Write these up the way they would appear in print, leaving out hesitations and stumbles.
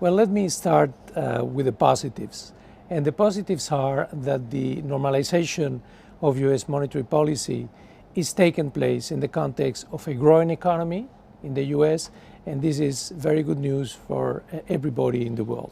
Well, let me start with the positives. And the positives are that the normalization of US monetary policy is taking place in the context of a growing economy in the US, and this is very good news for everybody in the world.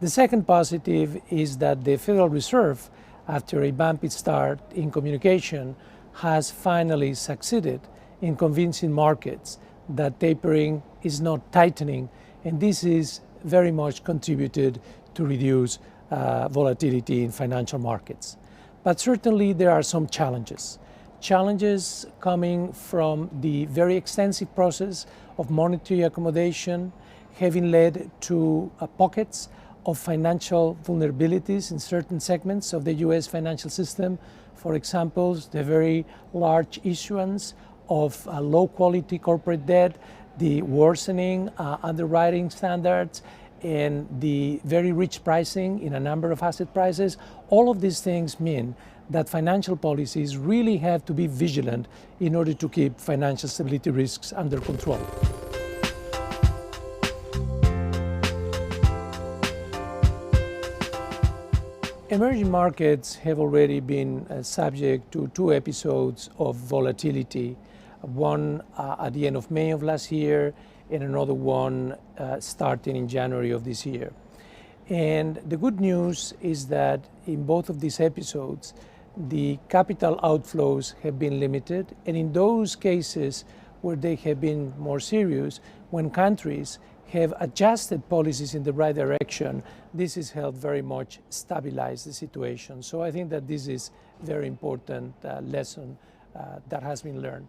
The second positive is that the Federal Reserve, after a bumpy start in communication, has finally succeeded in convincing markets that tapering is not tightening, and this is very much contributed to reduce volatility in financial markets. But certainly there are some challenges. Challenges coming from the very extensive process of monetary accommodation, having led to pockets of financial vulnerabilities in certain segments of the US financial system. For example, the very large issuance of low quality corporate debt, the worsening underwriting standards, and the very rich pricing in a number of asset prices. All of these things mean that financial policies really have to be vigilant in order to keep financial stability risks under control. Emerging markets have already been subject to two episodes of volatility, one at the end of May of last year and another one starting in January of this year. And the good news is that in both of these episodes, the capital outflows have been limited, and in those cases where they have been more serious, when countries have adjusted policies in the right direction, this has helped very much stabilize the situation. So I think that this is a very important lesson that has been learned.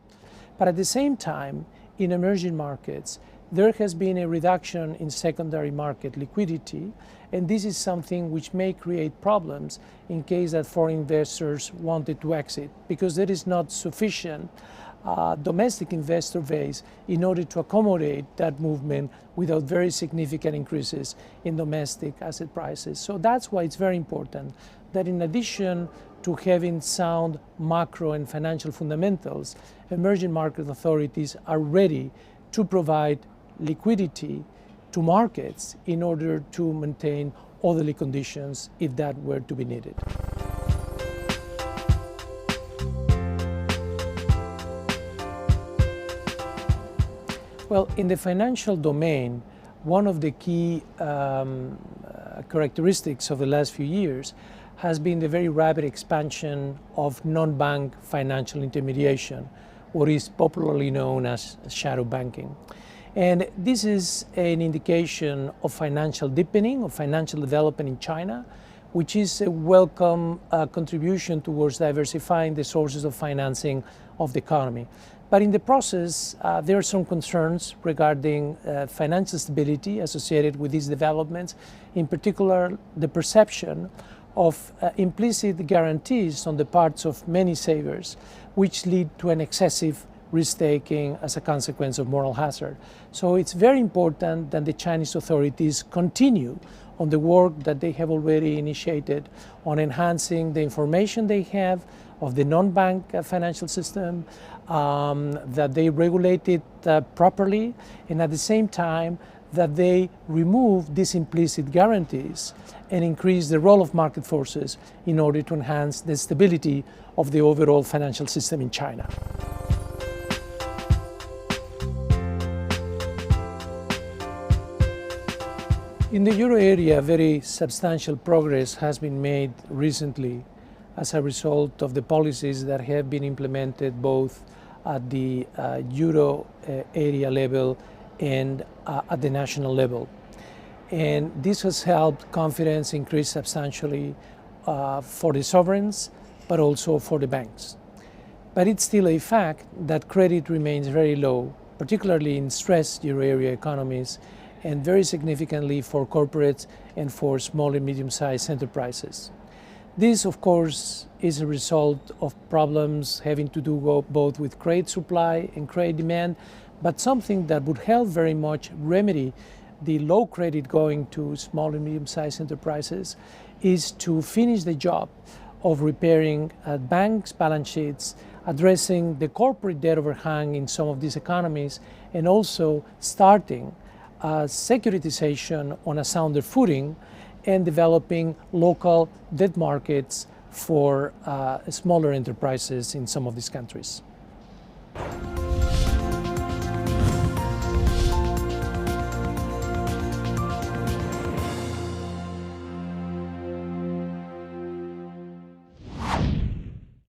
But at the same time, in emerging markets, there has been a reduction in secondary market liquidity, and this is something which may create problems in case that foreign investors wanted to exit, because there is not sufficient domestic investor base in order to accommodate that movement without very significant increases in domestic asset prices. So that's why it's very important that in addition to having sound macro and financial fundamentals, emerging market authorities are ready to provide liquidity to markets in order to maintain orderly conditions if that were to be needed. Well, in the financial domain, one of the key characteristics of the last few years has been the very rapid expansion of non-bank financial intermediation, what is popularly known as shadow banking. And this is an indication of financial deepening, of financial development in China, which is a welcome contribution towards diversifying the sources of financing of the economy. But in the process, there are some concerns regarding financial stability associated with these developments, in particular the perception of implicit guarantees on the parts of many savers, which lead to an excessive risk-taking as a consequence of moral hazard. So it's very important that the Chinese authorities continue on the work that they have already initiated on enhancing the information they have of the non-bank financial system, that they regulate it properly, and at the same time that they remove these implicit guarantees and increase the role of market forces in order to enhance the stability of the overall financial system in China. In the euro area, very substantial progress has been made recently as a result of the policies that have been implemented both at the euro area level and at the national level. And this has helped confidence increase substantially for the sovereigns, but also for the banks. But it's still a fact that credit remains very low, particularly in stressed euro area economies, and very significantly for corporates and for small and medium-sized enterprises. This, of course, is a result of problems having to do both with credit supply and credit demand, but something that would help very much remedy the low credit going to small and medium-sized enterprises is to finish the job of repairing banks' balance sheets, addressing the corporate debt overhang in some of these economies, and also starting securitization on a sounder footing and developing local debt markets for smaller enterprises in some of these countries.